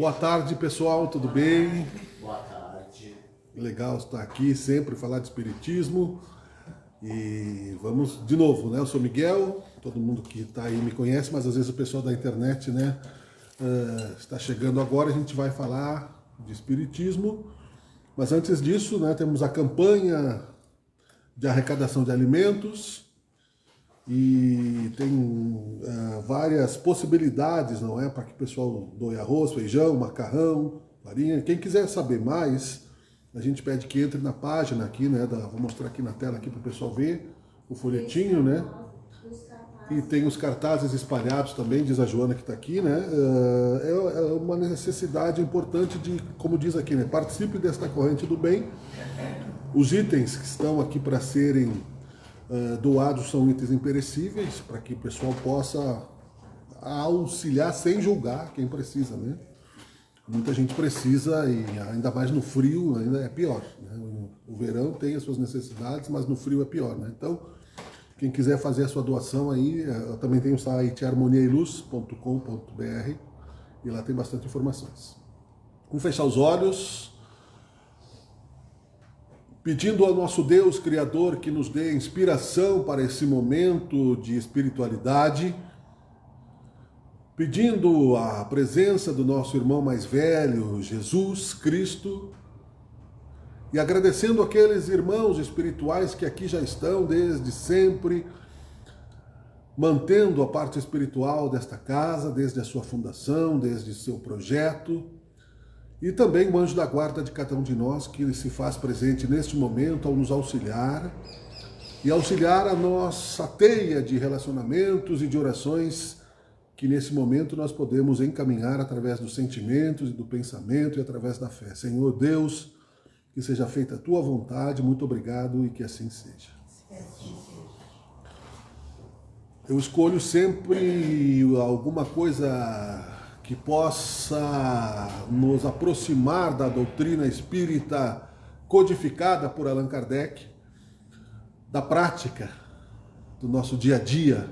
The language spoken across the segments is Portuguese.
Boa tarde, pessoal, tudo bem? Boa tarde. Legal estar aqui sempre, falar de espiritismo. E vamos de novo, né? Eu sou Miguel, todo mundo que está aí me conhece, mas às vezes o pessoal da internet, né, está chegando agora. A gente vai falar de espiritismo, mas antes disso, né, temos a campanha de arrecadação de alimentos e tem várias possibilidades, não é, para que o pessoal doe arroz, feijão, macarrão, farinha. Quem quiser saber mais, a gente pede que entre na página aqui, né? Vou mostrar aqui na tela aqui para o pessoal ver o folhetinho, né? E tem os cartazes espalhados também, diz a Joana que está aqui, né? É uma necessidade importante de, como diz aqui, né? Participe desta corrente do bem. Os itens que estão aqui para serem doados são itens imperecíveis, para que o pessoal possa auxiliar sem julgar quem precisa, né? Muita gente precisa, e ainda mais no frio, ainda é pior, né? O verão tem as suas necessidades, mas no frio é pior, né? Então, quem quiser fazer a sua doação aí, eu também tenho o site harmoniailuz.com.br e lá tem bastante informações. Vamos fechar os olhos, pedindo ao nosso Deus Criador que nos dê inspiração para esse momento de espiritualidade, pedindo a presença do nosso irmão mais velho, Jesus Cristo, e agradecendo aqueles irmãos espirituais que aqui já estão desde sempre, mantendo a parte espiritual desta casa, desde a sua fundação, desde seu projeto, e também o anjo da guarda de cada um de nós, que ele se faz presente neste momento ao nos auxiliar, e auxiliar a nossa teia de relacionamentos e de orações que nesse momento nós podemos encaminhar através dos sentimentos e do pensamento e através da fé. Senhor Deus, que seja feita a tua vontade, muito obrigado e que assim seja. Eu escolho sempre alguma coisa que possa nos aproximar da doutrina espírita codificada por Allan Kardec, da prática do nosso dia a dia,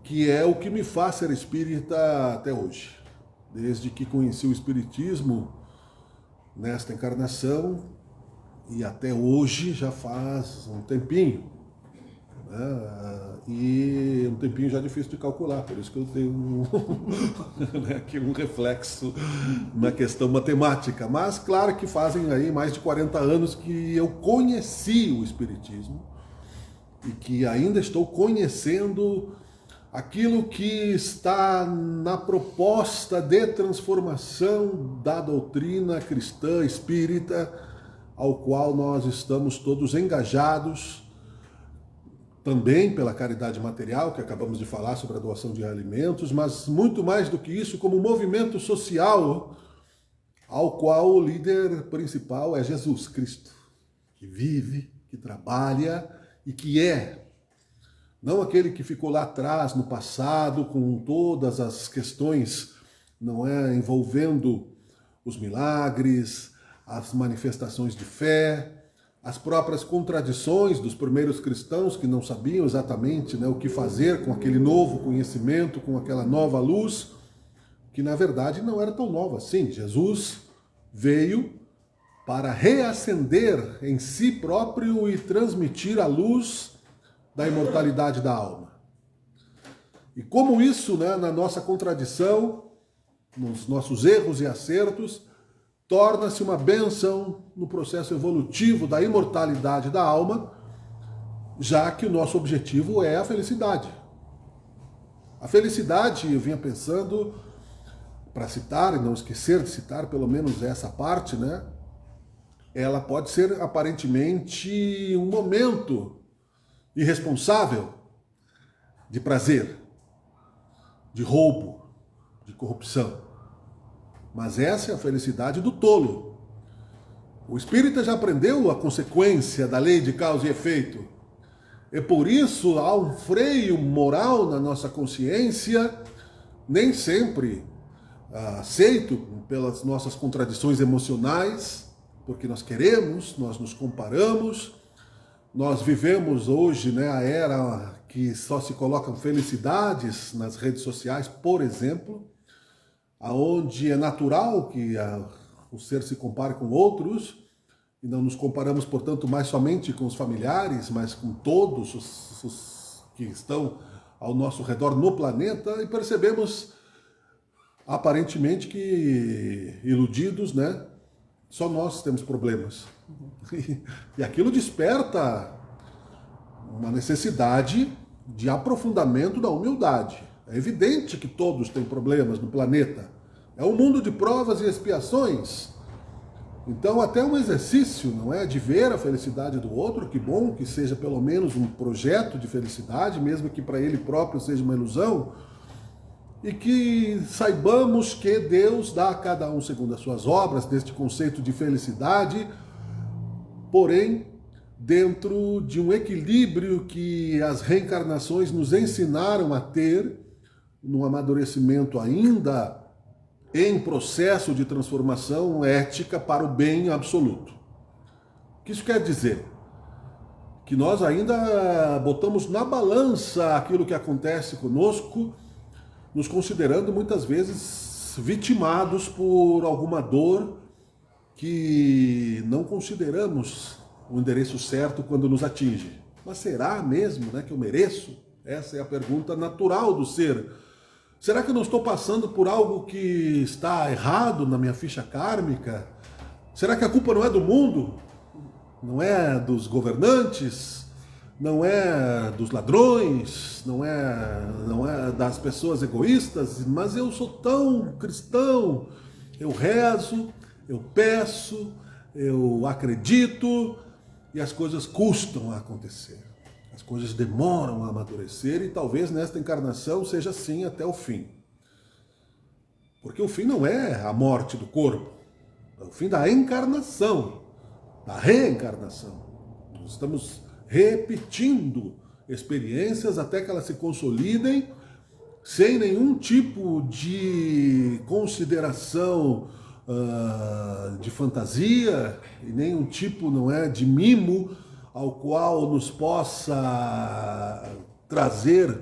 que é o que me faz ser espírita até hoje. Desde que conheci o espiritismo nesta encarnação e até hoje já faz um tempinho, né? E um tempinho já difícil de calcular, por isso que eu tenho aqui um reflexo na questão matemática. Mas claro que fazem aí mais de 40 anos que eu conheci o espiritismo e que ainda estou conhecendo aquilo que está na proposta de transformação da doutrina cristã espírita, ao qual nós estamos todos engajados, também pela caridade material, que acabamos de falar sobre a doação de alimentos, mas muito mais do que isso, como movimento social, ao qual o líder principal é Jesus Cristo, que vive, que trabalha e que é. Não aquele que ficou lá atrás, no passado, com todas as questões, não é, envolvendo os milagres, as manifestações de fé, as próprias contradições dos primeiros cristãos que não sabiam exatamente, né, o que fazer com aquele novo conhecimento, com aquela nova luz, que na verdade não era tão nova assim. Jesus veio para reacender em si próprio e transmitir a luz da imortalidade da alma. E como isso, né, na nossa contradição, nos nossos erros e acertos, torna-se uma bênção no processo evolutivo da imortalidade da alma, já que o nosso objetivo é a felicidade. A felicidade, eu vinha pensando, para citar, e não esquecer de citar pelo menos essa parte, né, ela pode ser aparentemente um momento irresponsável de prazer, de roubo, de corrupção. Mas essa é a felicidade do tolo. O espírita já aprendeu a consequência da lei de causa e efeito. E por isso há um freio moral na nossa consciência, nem sempre aceito pelas nossas contradições emocionais, porque nós queremos, nós nos comparamos. Nós vivemos hoje, né, a era que só se colocam felicidades nas redes sociais, por exemplo, aonde é natural que o ser se compare com outros, e não nos comparamos, portanto, mais somente com os familiares, mas com todos os que estão ao nosso redor no planeta, e percebemos, aparentemente, que iludidos, né? Só nós temos problemas. E aquilo desperta uma necessidade de aprofundamento da humildade. É evidente que todos têm problemas no planeta. É um mundo de provas e expiações. Então, até um exercício, não é, de ver a felicidade do outro, que bom que seja pelo menos um projeto de felicidade, mesmo que para ele próprio seja uma ilusão, e que saibamos que Deus dá a cada um segundo as suas obras, neste conceito de felicidade, porém, dentro de um equilíbrio que as reencarnações nos ensinaram a ter, num amadurecimento ainda em processo de transformação ética para o bem absoluto. O que isso quer dizer? Que nós ainda botamos na balança aquilo que acontece conosco, nos considerando muitas vezes vitimados por alguma dor que não consideramos o endereço certo quando nos atinge. Mas será mesmo, né, que eu mereço? Essa é a pergunta natural do ser. Será que eu não estou passando por algo que está errado na minha ficha kármica? Será que a culpa não é do mundo? Não é dos governantes? Não é dos ladrões? Não é das pessoas egoístas? Mas eu sou tão cristão. Eu rezo, eu peço, eu acredito e as coisas custam a acontecer. As coisas demoram a amadurecer e talvez nesta encarnação seja assim até o fim. Porque o fim não é a morte do corpo, é o fim da encarnação, da reencarnação. Nós estamos repetindo experiências até que elas se consolidem sem nenhum tipo de consideração de fantasia e nenhum tipo, não é, de mimo ao qual nos possa trazer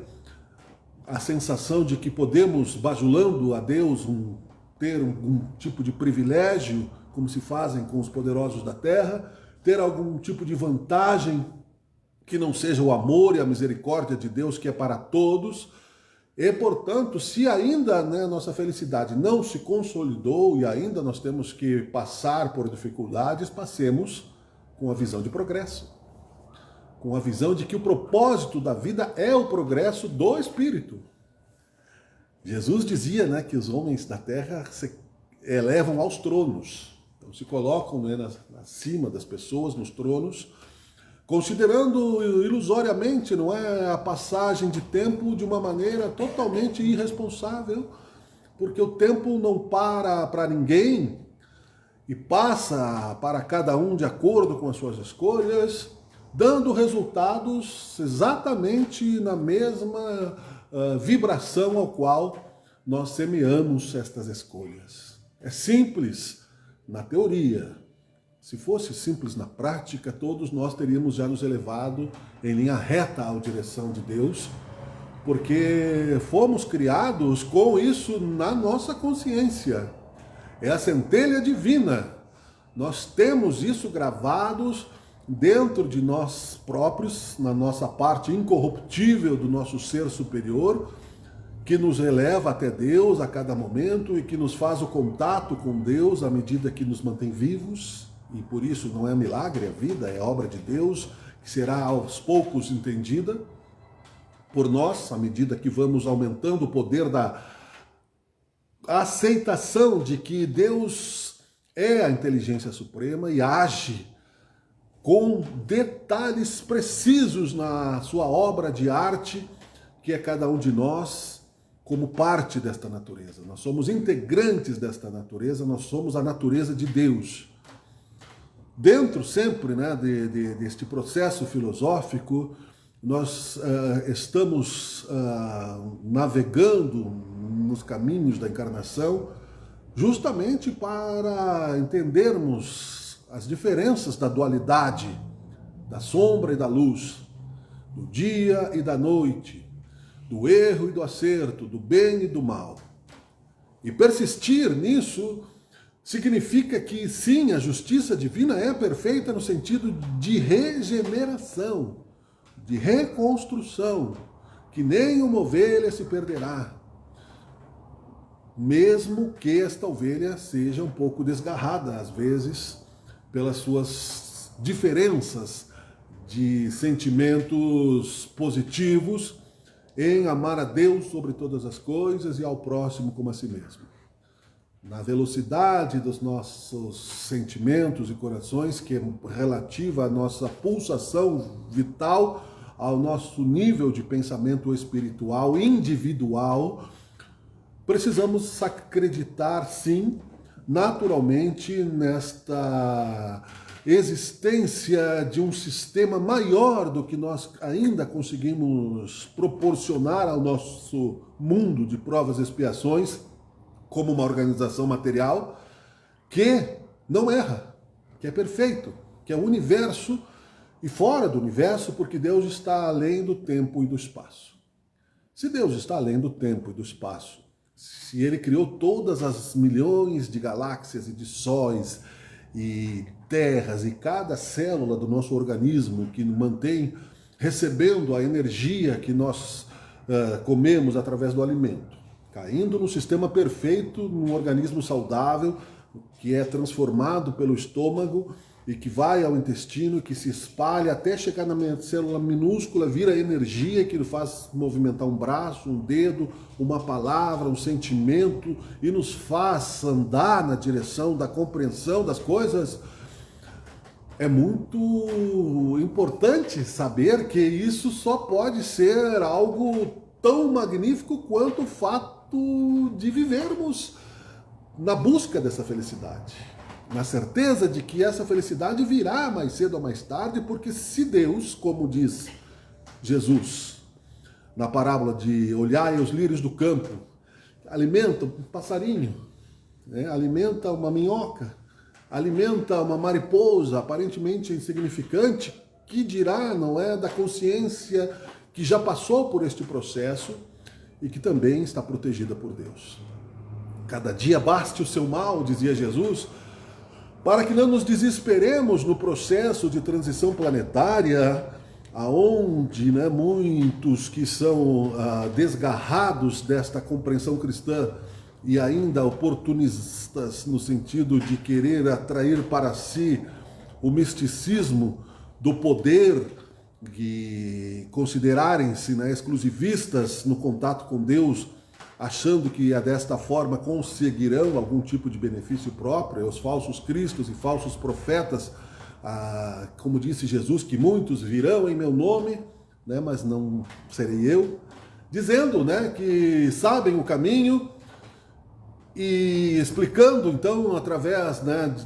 a sensação de que podemos, bajulando a Deus, ter um tipo de privilégio, como se fazem com os poderosos da terra, ter algum tipo de vantagem que não seja o amor e a misericórdia de Deus, que é para todos. E, portanto, se ainda, né, nossa felicidade não se consolidou e ainda nós temos que passar por dificuldades, passemos com a visão de progresso. Com a visão de que o propósito da vida é o progresso do espírito. Jesus dizia, né, que os homens da terra se elevam aos tronos, então se colocam, né, acima das pessoas, nos tronos, considerando ilusoriamente, não é, a passagem de tempo de uma maneira totalmente irresponsável, porque o tempo não para ninguém e passa para cada um de acordo com as suas escolhas, dando resultados exatamente na mesma vibração ao qual nós semeamos estas escolhas. É simples na teoria. Se fosse simples na prática, todos nós teríamos já nos elevado em linha reta à direção de Deus, porque fomos criados com isso na nossa consciência. É a centelha divina. Nós temos isso gravados dentro de nós próprios, na nossa parte incorruptível do nosso ser superior, que nos eleva até Deus a cada momento e que nos faz o contato com Deus à medida que nos mantém vivos. E por isso não é milagre a vida, é obra de Deus, que será aos poucos entendida por nós, à medida que vamos aumentando o poder da aceitação de que Deus é a inteligência suprema e age com detalhes precisos na sua obra de arte, que é cada um de nós como parte desta natureza. Nós somos integrantes desta natureza, nós somos a natureza de Deus. Dentro sempre, né, deste processo filosófico, nós estamos navegando nos caminhos da encarnação justamente para entendermos as diferenças da dualidade, da sombra e da luz, do dia e da noite, do erro e do acerto, do bem e do mal. E persistir nisso significa que sim, a justiça divina é perfeita no sentido de regeneração, de reconstrução, que nem uma ovelha se perderá, mesmo que esta ovelha seja um pouco desgarrada, às vezes, pelas suas diferenças de sentimentos positivos em amar a Deus sobre todas as coisas e ao próximo como a si mesmo. Na velocidade dos nossos sentimentos e corações, que é relativa à nossa pulsação vital, ao nosso nível de pensamento espiritual individual, precisamos acreditar, sim, naturalmente, nesta existência de um sistema maior do que nós ainda conseguimos proporcionar ao nosso mundo de provas e expiações, como uma organização material, que não erra, que é perfeito, que é o universo e fora do universo, porque Deus está além do tempo e do espaço. Se Deus está além do tempo e do espaço, se Ele criou todas as milhões de galáxias e de sóis e terras e cada célula do nosso organismo que mantém recebendo a energia que nós comemos através do alimento, caindo no sistema perfeito, num organismo saudável, que é transformado pelo estômago e que vai ao intestino, que se espalha até chegar na minha célula minúscula, vira energia que faz movimentar um braço, um dedo, uma palavra, um sentimento e nos faz andar na direção da compreensão das coisas. É muito importante saber que isso só pode ser algo tão magnífico quanto o fato de vivermos na busca dessa felicidade, na certeza de que essa felicidade virá mais cedo ou mais tarde, porque se Deus, como diz Jesus na parábola de olhai os lírios do campo, alimenta um passarinho, alimenta uma minhoca, alimenta uma mariposa aparentemente insignificante, que dirá, não é, da consciência que já passou por este processo e que também está protegida por Deus. Cada dia baste o seu mal, dizia Jesus, para que não nos desesperemos no processo de transição planetária, aonde muitos que são desgarrados desta compreensão cristã e ainda oportunistas no sentido de querer atrair para si o misticismo do poder, de considerarem-se exclusivistas no contato com Deus, achando que desta forma conseguirão algum tipo de benefício próprio, os falsos cristos e falsos profetas, como disse Jesus, que muitos virão em meu nome, mas não serei eu, dizendo que sabem o caminho e explicando então através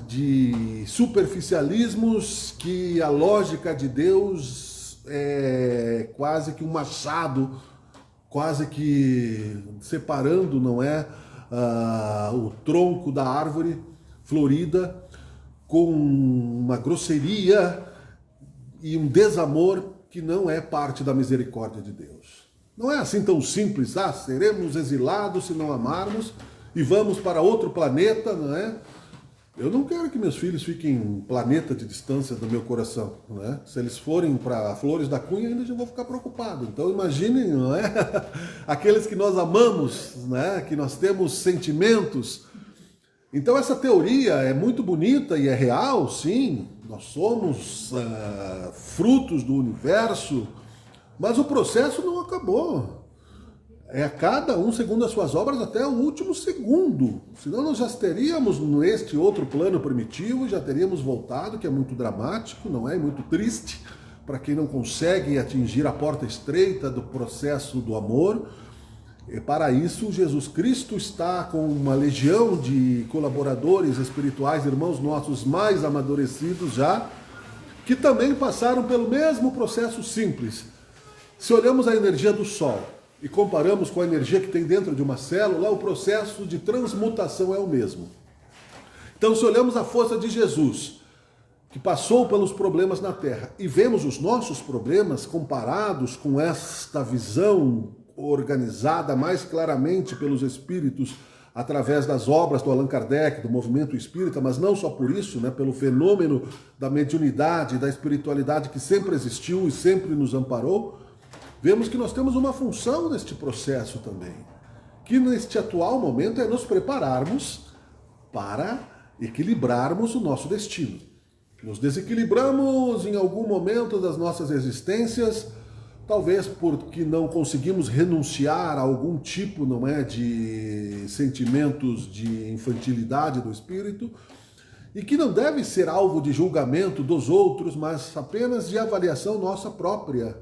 de superficialismos que a lógica de Deus é quase que um machado, quase que separando, o tronco da árvore florida com uma grosseria e um desamor que não é parte da misericórdia de Deus. Não é assim tão simples, seremos exilados se não amarmos e vamos para outro planeta, não é? Eu não quero que meus filhos fiquem um planeta de distância do meu coração, né? Se eles forem para Flores da Cunha, ainda já vou ficar preocupado. Então imaginem, não é? Aqueles que nós amamos, né? Que nós temos sentimentos. Então essa teoria é muito bonita e é real, sim. Nós somos frutos do universo, mas o processo não acabou. É cada um segundo as suas obras até o último segundo. Senão nós já teríamos neste outro plano primitivo, já teríamos voltado, que é muito dramático, não é? Muito triste para quem não consegue atingir a porta estreita do processo do amor. E para isso, Jesus Cristo está com uma legião de colaboradores espirituais, irmãos nossos mais amadurecidos já, que também passaram pelo mesmo processo simples. Se olhamos a energia do Sol e comparamos com a energia que tem dentro de uma célula, o processo de transmutação é o mesmo. Então, se olhamos a força de Jesus, que passou pelos problemas na Terra, e vemos os nossos problemas comparados com esta visão organizada mais claramente pelos Espíritos através das obras do Allan Kardec, do movimento espírita, mas não só por isso, né, pelo fenômeno da mediunidade, da espiritualidade que sempre existiu e sempre nos amparou, vemos que nós temos uma função neste processo também, que neste atual momento é nos prepararmos para equilibrarmos o nosso destino. Nos desequilibramos em algum momento das nossas existências, talvez porque não conseguimos renunciar a algum tipo, não é, de sentimentos de infantilidade do espírito, e que não deve ser alvo de julgamento dos outros, mas apenas de avaliação nossa própria.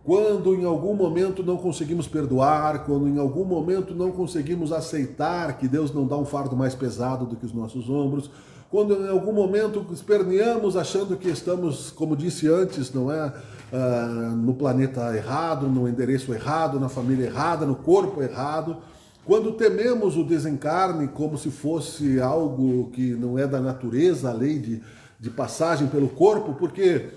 Quando em algum momento não conseguimos perdoar, quando em algum momento não conseguimos aceitar que Deus não dá um fardo mais pesado do que os nossos ombros, quando em algum momento esperneamos achando que estamos, como disse antes, não é, no planeta errado, no endereço errado, na família errada, no corpo errado, quando tememos o desencarne como se fosse algo que não é da natureza, a lei de passagem pelo corpo, porque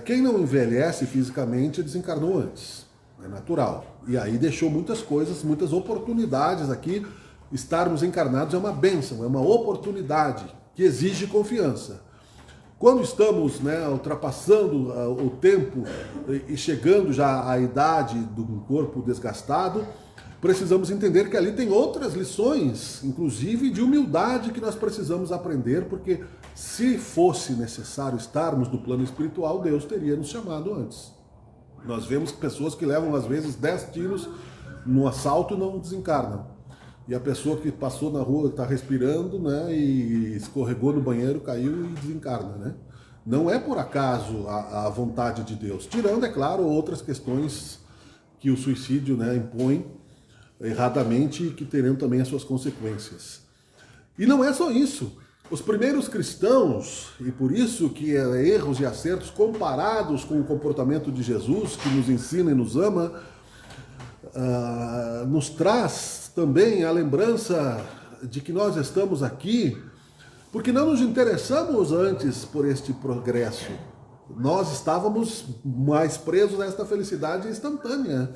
quem não envelhece fisicamente desencarnou antes, é natural. E aí deixou muitas coisas, muitas oportunidades aqui. Estarmos encarnados é uma bênção, é uma oportunidade que exige confiança. Quando estamos, né, ultrapassando o tempo e chegando já à idade do corpo desgastado, precisamos entender que ali tem outras lições, inclusive de humildade, que nós precisamos aprender, porque se fosse necessário estarmos no plano espiritual, Deus teria nos chamado antes. Nós vemos pessoas que levam às vezes 10 tiros no assalto e não desencarnam. E a pessoa que passou na rua está respirando, né, e escorregou no banheiro, caiu e desencarna, né? Não é por acaso a vontade de Deus, tirando, é claro, outras questões que o suicídio, né, impõe erradamente e que terão também as suas consequências. E não é só isso. Os primeiros cristãos, e por isso que erros e acertos comparados com o comportamento de Jesus, que nos ensina e nos ama, nos traz também a lembrança de que nós estamos aqui porque não nos interessamos antes por este progresso. Nós estávamos mais presos a esta felicidade instantânea,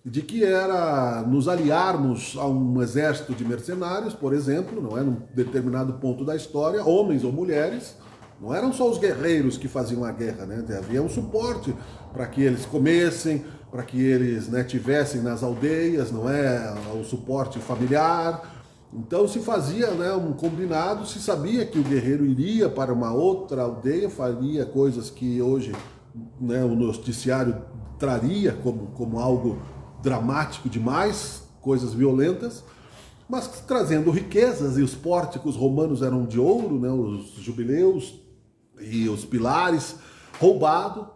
de que era nos aliarmos a um exército de mercenários, por exemplo, não é, num determinado ponto da história, homens ou mulheres. Não eram só os guerreiros que faziam a guerra, né? Havia um suporte para que eles comessem, para que eles, né, tivessem nas aldeias, não é, o suporte familiar. Então se fazia, né, um combinado, se sabia que o guerreiro iria para uma outra aldeia, faria coisas que hoje, né, o noticiário traria como algo dramático demais, coisas violentas, mas trazendo riquezas, e os pórticos romanos eram de ouro, né, os jubileus e os pilares, roubado,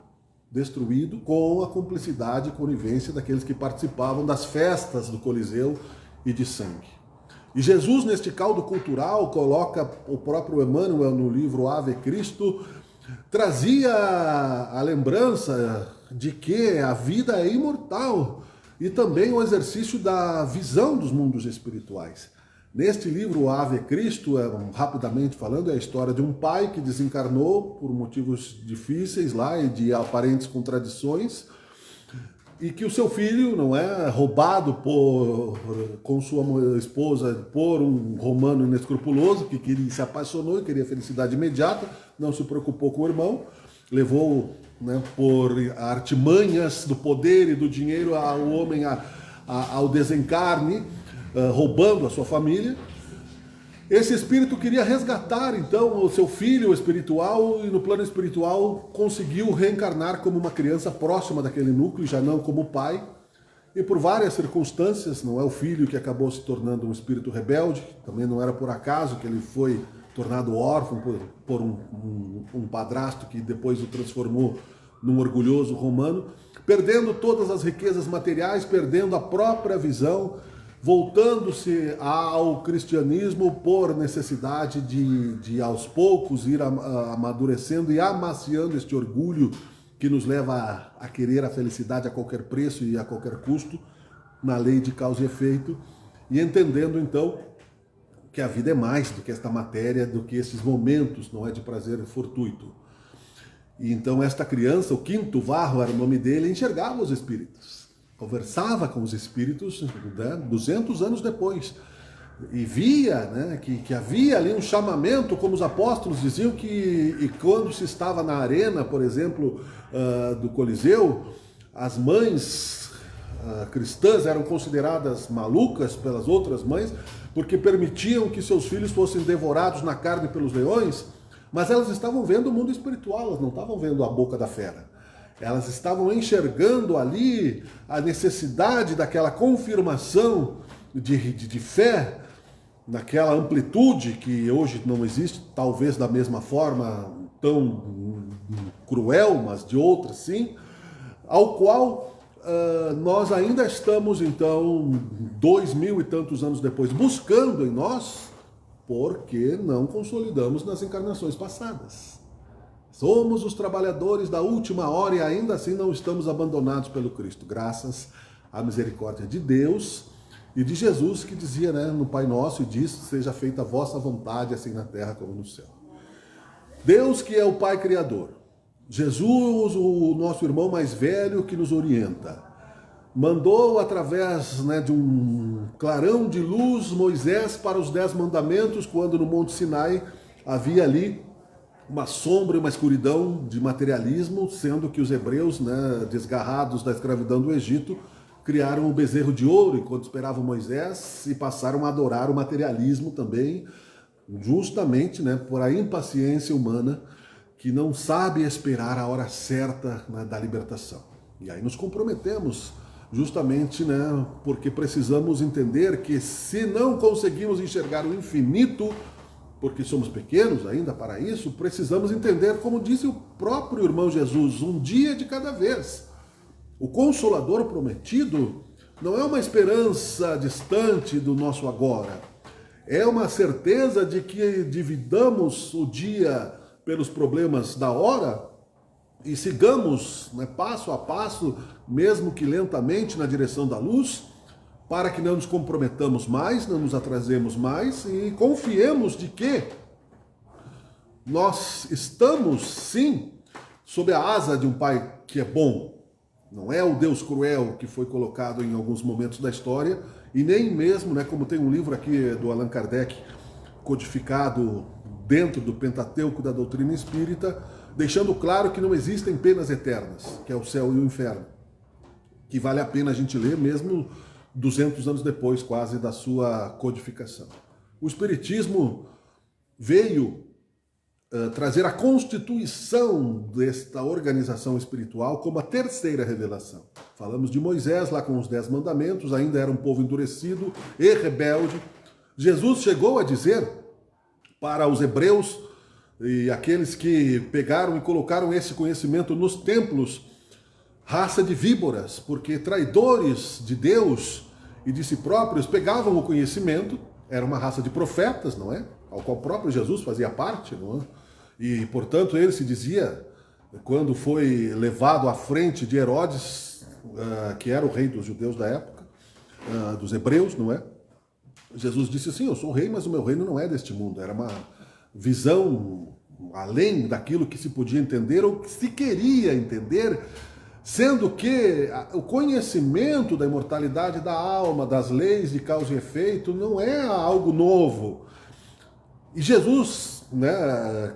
destruído, com a cumplicidade e conivência daqueles que participavam das festas do Coliseu e de sangue. E Jesus, neste caldo cultural, coloca o próprio Emmanuel no livro Ave Cristo, trazia a lembrança de que a vida é imortal e também o exercício da visão dos mundos espirituais. Neste livro, Ave Cristo, rapidamente falando, é a história de um pai que desencarnou por motivos difíceis lá e de aparentes contradições, e que o seu filho, não é, roubado com sua esposa por um romano inescrupuloso que se apaixonou e queria felicidade imediata, não se preocupou com o irmão, levou, né, por artimanhas do poder e do dinheiro o homem ao desencarne, roubando a sua família. Esse espírito queria resgatar, então, o seu filho espiritual, e no plano espiritual conseguiu reencarnar como uma criança próxima daquele núcleo, já não como pai. E por várias circunstâncias, não é o filho que acabou se tornando um espírito rebelde, também não era por acaso que ele foi tornado órfão por um padrasto que depois o transformou num orgulhoso romano, perdendo todas as riquezas materiais, perdendo a própria visão, voltando-se ao cristianismo por necessidade de aos poucos ir amadurecendo e amaciando este orgulho que nos leva a querer a felicidade a qualquer preço e a qualquer custo, na lei de causa e efeito, e entendendo então que a vida é mais do que esta matéria, do que esses momentos, não é, de prazer fortuito. E então esta criança, o quinto Varro era o nome dele, enxergava os espíritos. conversava com os espíritos, né, 200 anos depois, e via, né, que havia ali um chamamento, como os apóstolos diziam, e quando se estava na arena, por exemplo, do Coliseu, as mães cristãs eram consideradas malucas pelas outras mães, porque permitiam que seus filhos fossem devorados na carne pelos leões, mas elas estavam vendo o mundo espiritual, elas não estavam vendo a boca da fera. Elas estavam enxergando ali a necessidade daquela confirmação de fé, naquela amplitude que hoje não existe, talvez da mesma forma tão cruel, mas de outra sim, ao qual nós ainda estamos, então, 2000 e tantos anos depois, buscando em nós, porque não consolidamos nas encarnações passadas. Somos os trabalhadores da última hora e ainda assim não estamos abandonados pelo Cristo, graças à misericórdia de Deus e de Jesus, que dizia, né, no Pai Nosso, e diz: seja feita a vossa vontade, assim na terra como no céu. Deus, que é o Pai Criador, Jesus, o nosso irmão mais velho que nos orienta, mandou através, né, de um clarão de luz Moisés para os 10 mandamentos, quando no Monte Sinai havia ali uma sombra e uma escuridão de materialismo, sendo que os hebreus, né, desgarrados da escravidão do Egito, criaram o bezerro de ouro enquanto esperavam Moisés e passaram a adorar o materialismo também, justamente, né, por a impaciência humana que não sabe esperar a hora certa, né, da libertação. E aí nos comprometemos justamente, né, porque precisamos entender que se não conseguimos enxergar o infinito, porque somos pequenos ainda para isso, precisamos entender, como disse o próprio irmão Jesus, um dia de cada vez. O Consolador prometido não é uma esperança distante do nosso agora, é uma certeza de que dividamos o dia pelos problemas da hora e sigamos, né, passo a passo, mesmo que lentamente, na direção da luz, para que não nos comprometamos mais, não nos atrasemos mais e confiemos de que nós estamos, sim, sob a asa de um Pai que é bom. Não é o Deus cruel que foi colocado em alguns momentos da história, e nem mesmo, né, como tem um livro aqui do Allan Kardec, codificado dentro do Pentateuco da doutrina espírita, deixando claro que não existem penas eternas, que é o céu e o inferno, que vale a pena a gente ler mesmo 200 anos depois, quase, da sua codificação. O Espiritismo veio trazer a constituição desta organização espiritual como a terceira revelação. Falamos de Moisés lá com os 10 mandamentos, ainda era um povo endurecido e rebelde. Jesus chegou a dizer para os hebreus e aqueles que pegaram e colocaram esse conhecimento nos templos, raça de víboras, porque traidores de Deus e de si próprios pegavam o conhecimento, era uma raça de profetas, não é? Ao qual o próprio Jesus fazia parte, não é? E, portanto, ele se dizia, quando foi levado à frente de Herodes, que era o rei dos judeus da época, dos hebreus, não é? Jesus disse assim: eu sou rei, mas o meu reino não é deste mundo. Era uma visão além daquilo que se podia entender ou que se queria entender, sendo que o conhecimento da imortalidade da alma, das leis de causa e efeito, não é algo novo. E Jesus, né,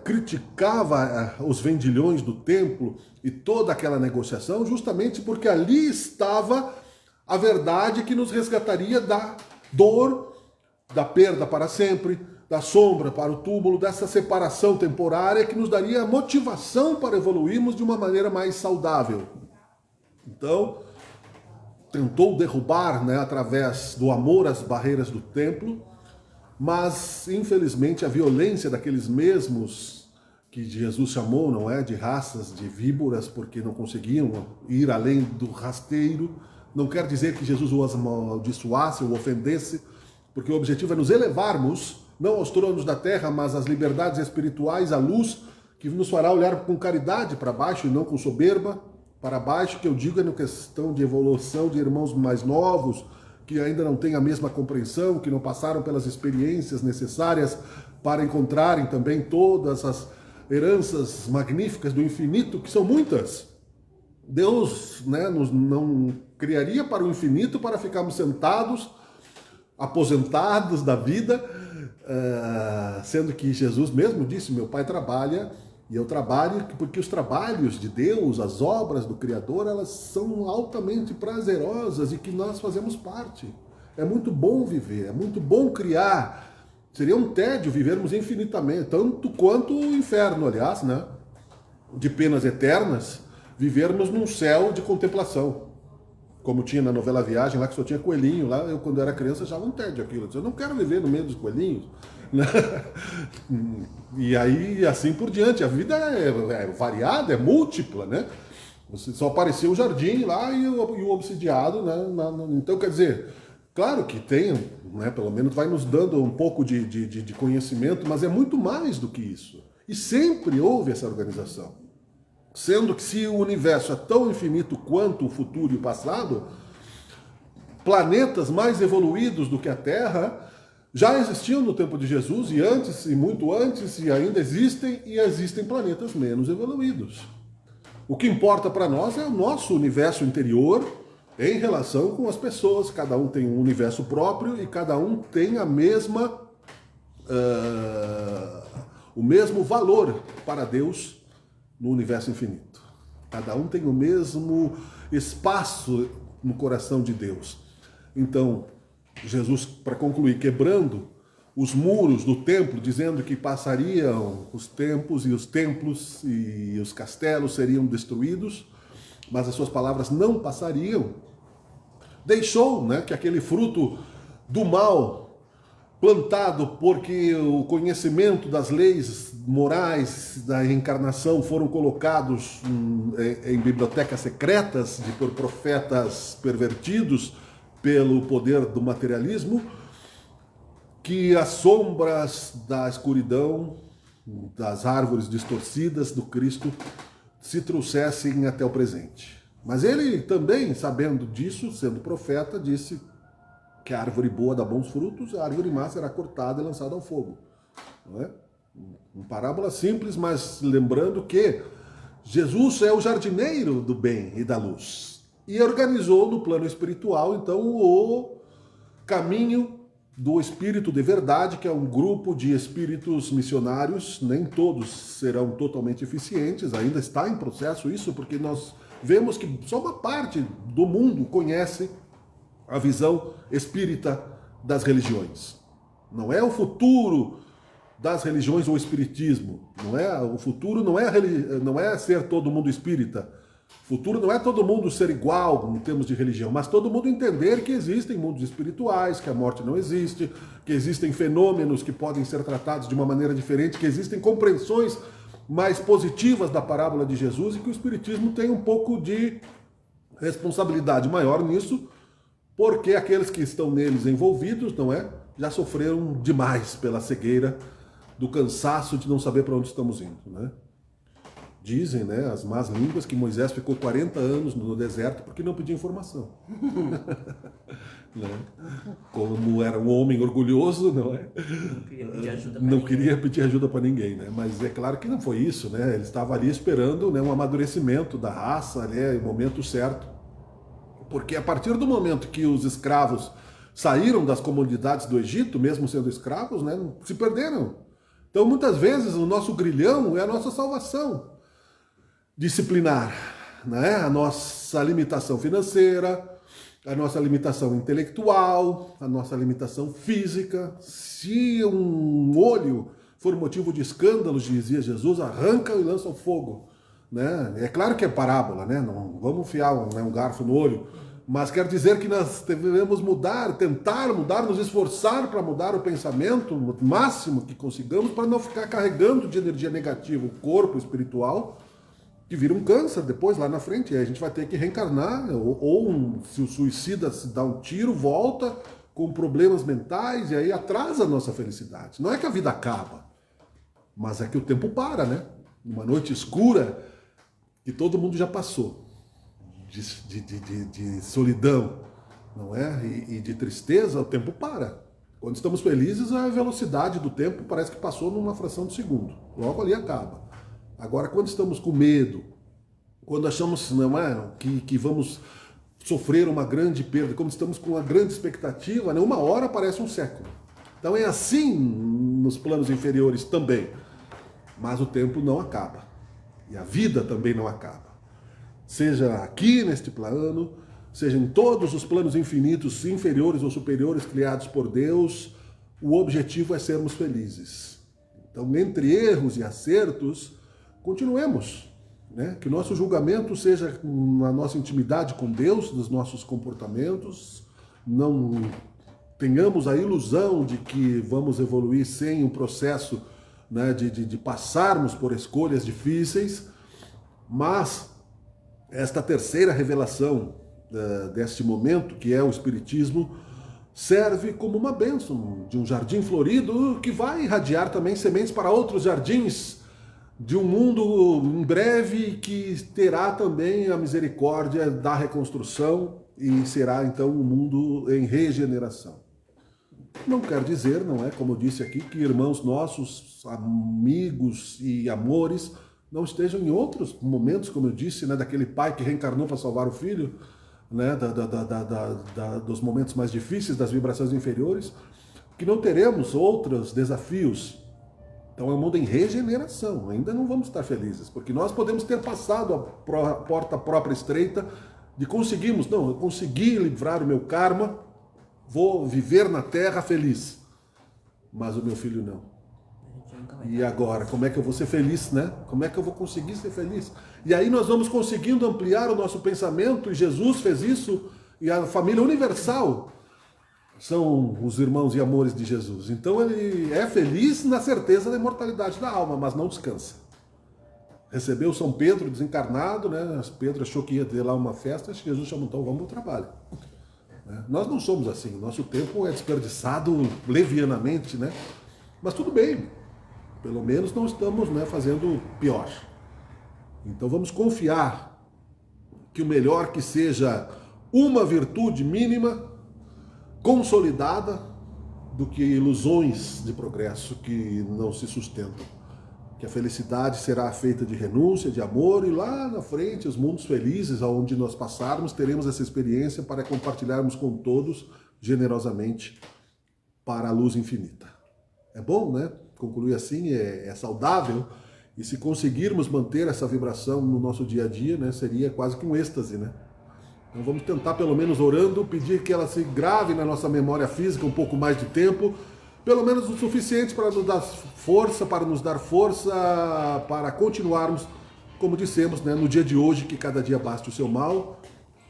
criticava os vendilhões do templo e toda aquela negociação justamente porque ali estava a verdade que nos resgataria da dor, da perda para sempre, da sombra para o túmulo, dessa separação temporária que nos daria motivação para evoluirmos de uma maneira mais saudável. Então, tentou derrubar, né, através do amor as barreiras do templo, mas, infelizmente, a violência daqueles mesmos que Jesus chamou, não é, de raças de víboras, porque não conseguiam ir além do rasteiro, não quer dizer que Jesus os amaldiçoasse ou ofendesse, porque o objetivo é nos elevarmos, não aos tronos da terra, mas às liberdades espirituais, à luz, que nos fará olhar com caridade para baixo e não com soberba para baixo, que eu digo é na questão de evolução de irmãos mais novos, que ainda não têm a mesma compreensão, que não passaram pelas experiências necessárias para encontrarem também todas as heranças magníficas do infinito, que são muitas. Deus, né, não criaria para o infinito para ficarmos sentados, aposentados da vida, sendo que Jesus mesmo disse, meu Pai trabalha e eu trabalho, porque os trabalhos de Deus, as obras do Criador, elas são altamente prazerosas e que nós fazemos parte. É muito bom viver, é muito bom criar. Seria um tédio vivermos infinitamente, tanto quanto o inferno, aliás, né? De penas eternas, vivermos num céu de contemplação. Como tinha na novela Viagem, lá que só tinha coelhinho, lá eu quando era criança achava um tédio aquilo. Eu não quero viver no meio dos coelhinhos. E aí, assim por diante, a vida é variada, é múltipla, né? Você só apareceu o jardim lá e o obsidiado, né? Então, quer dizer, claro que tem, né? Pelo menos vai nos dando um pouco de conhecimento, mas é muito mais do que isso. E sempre houve essa organização. Sendo que se o universo é tão infinito quanto o futuro e o passado, planetas mais evoluídos do que a Terra já existiam no tempo de Jesus, e antes, e muito antes, e ainda existem, e existem planetas menos evoluídos. O que importa para nós é o nosso universo interior em relação com as pessoas. Cada um tem um universo próprio e cada um tem a mesma, o mesmo valor para Deus no universo infinito. Cada um tem o mesmo espaço no coração de Deus. Então, Jesus, para concluir, quebrando os muros do templo, dizendo que passariam os tempos e os templos e os castelos seriam destruídos, mas as suas palavras não passariam, deixou, né, que aquele fruto do mal plantado porque o conhecimento das leis morais da reencarnação foram colocados em bibliotecas secretas por profetas pervertidos pelo poder do materialismo, que as sombras da escuridão, das árvores distorcidas do Cristo se trouxessem até o presente. Mas ele também, sabendo disso, sendo profeta, disse que a árvore boa dá bons frutos, a árvore má será cortada e lançada ao fogo. Não é? Uma parábola simples, mas lembrando que Jesus é o jardineiro do bem e da luz. E organizou no plano espiritual, então, o caminho do Espírito de Verdade, que é um grupo de espíritos missionários. Nem todos serão totalmente eficientes, ainda está em processo isso, porque nós vemos que só uma parte do mundo conhece a visão espírita das religiões. Não é o futuro das religiões ou espiritismo. Não é, o futuro não é ser todo mundo espírita. O futuro não é todo mundo ser igual em termos de religião, mas todo mundo entender que existem mundos espirituais, que a morte não existe, que existem fenômenos que podem ser tratados de uma maneira diferente, que existem compreensões mais positivas da parábola de Jesus e que o espiritismo tem um pouco de responsabilidade maior nisso, porque aqueles que estão neles envolvidos, não é, já sofreram demais pela cegueira do cansaço de não saber para onde estamos indo, né? Dizem, né, as más línguas, que Moisés ficou 40 anos no deserto porque não pedia informação. Né? Como era um homem orgulhoso, não é? Não queria pedir ajuda para ninguém, né? Mas é claro que não foi isso, né? Ele estava ali esperando, né, um amadurecimento da raça, né, o momento certo. Porque a partir do momento que os escravos saíram das comunidades do Egito, mesmo sendo escravos, né, se perderam. Então, muitas vezes, o nosso grilhão é a nossa salvação disciplinar, né? A nossa limitação financeira, a nossa limitação intelectual, a nossa limitação física. Se um olho for motivo de escândalos, dizia Jesus, arranca e lança ao fogo. Né? É claro que é parábola, né? Não vamos enfiar um garfo no olho, mas quer dizer que nós devemos mudar, tentar mudar, nos esforçar para mudar o pensamento, o máximo que consigamos, para não ficar carregando de energia negativa o corpo espiritual, que vira um câncer depois, lá na frente, e aí a gente vai ter que reencarnar, se o suicida se dá um tiro, volta com problemas mentais, e aí atrasa a nossa felicidade. Não é que a vida acaba, mas é que o tempo para, né? Uma noite escura que todo mundo já passou, de solidão, não é? E de tristeza, o tempo para. Quando estamos felizes, a velocidade do tempo parece que passou numa fração de segundo. Logo ali acaba. Agora, quando estamos com medo, quando achamos, não é, que vamos sofreram uma grande perda, como estamos com uma grande expectativa, né? Uma hora parece um século. Então é assim nos planos inferiores também. Mas o tempo não acaba. E a vida também não acaba. Seja aqui neste plano, seja em todos os planos infinitos, inferiores ou superiores criados por Deus, o objetivo é sermos felizes. Então, entre erros e acertos, continuemos, né? Que nosso julgamento seja na nossa intimidade com Deus, dos nossos comportamentos, não tenhamos a ilusão de que vamos evoluir sem um processo, né, de passarmos por escolhas difíceis, mas esta terceira revelação deste momento, que é o Espiritismo, serve como uma bênção de um jardim florido que vai irradiar também sementes para outros jardins de um mundo em breve que terá também a misericórdia da reconstrução e será então um mundo em regeneração. Não quer dizer, não é, como eu disse aqui, que irmãos nossos, amigos e amores não estejam em outros momentos, como eu disse, né, daquele pai que reencarnou para salvar o filho, né, dos momentos mais difíceis, das vibrações inferiores, que não teremos outros desafios. Então é um mundo em regeneração, ainda não vamos estar felizes, porque nós podemos ter passado a porta própria estreita de conseguirmos, não, eu consegui livrar o meu karma, vou viver na terra feliz, mas o meu filho não. E agora, como é que eu vou ser feliz, né? Como é que eu vou conseguir ser feliz? E aí nós vamos conseguindo ampliar o nosso pensamento, e Jesus fez isso, e a família universal são os irmãos e amores de Jesus. Então ele é feliz na certeza da imortalidade da alma, mas não descansa. Recebeu São Pedro desencarnado, né? Pedro achou que ia ter lá uma festa, Jesus chamou, então vamos para o trabalho. Nós não somos assim, nosso tempo é desperdiçado levianamente, né? Mas tudo bem, pelo menos não estamos, né, fazendo pior. Então vamos confiar que o melhor que seja uma virtude mínima, consolidada, do que ilusões de progresso que não se sustentam. Que a felicidade será feita de renúncia, de amor, e lá na frente, os mundos felizes, aonde nós passarmos, teremos essa experiência para compartilharmos com todos, generosamente, para a luz infinita. É bom, né? Concluir assim, é saudável, e se conseguirmos manter essa vibração no nosso dia a dia, né, seria quase que um êxtase, né? Então vamos tentar, pelo menos orando, pedir que ela se grave na nossa memória física um pouco mais de tempo, pelo menos o suficiente para nos dar força, para continuarmos, como dissemos, né, no dia de hoje, que cada dia baste o seu mal,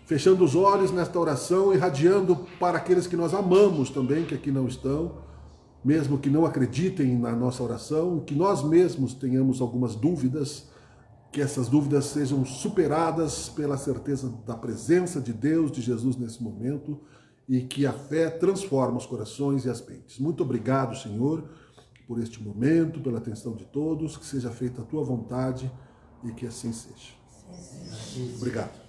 fechando os olhos nesta oração, irradiando para aqueles que nós amamos também, que aqui não estão, mesmo que não acreditem na nossa oração, que nós mesmos tenhamos algumas dúvidas, que essas dúvidas sejam superadas pela certeza da presença de Deus, de Jesus nesse momento, e que a fé transforma os corações e as mentes. Muito obrigado, Senhor, por este momento, pela atenção de todos, que seja feita a tua vontade e que assim seja. Obrigado.